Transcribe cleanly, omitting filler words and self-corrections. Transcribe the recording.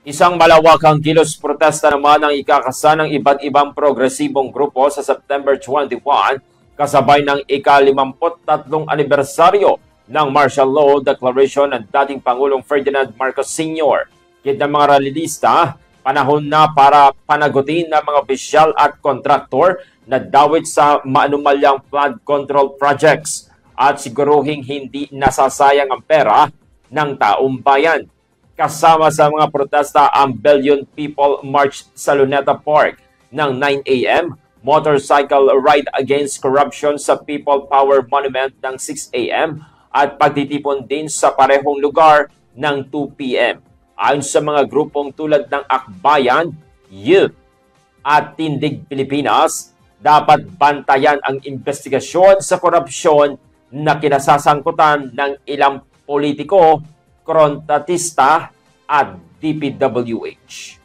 Isang malawakang kilos protesta naman ang ikakasa ng iba't ibang progresibong grupo sa September 21 kasabay ng ika-53 anibersaryo ng Martial Law Declaration ng dating Pangulong Ferdinand Marcos Sr. Kita ng mga rallyista, panahon na para panagutin ng mga opisyal at kontraktor na dawit sa maanumalyang flood control projects at siguruhing hindi nasasayang ang pera ng taong bayan. Kasama sa mga protesta ang Billion People March sa Luneta Park ng 9 a.m., motorcycle ride against corruption sa People Power Monument ng 6 a.m. at pagtitipon din sa parehong lugar ng 2 p.m. Ayon sa mga grupong tulad ng Akbayan, Youth at Tindig Pilipinas, dapat bantayan ang investigasyon sa korupsyon na kinasasangkutan ng ilang politiko, kontratista at DPWH.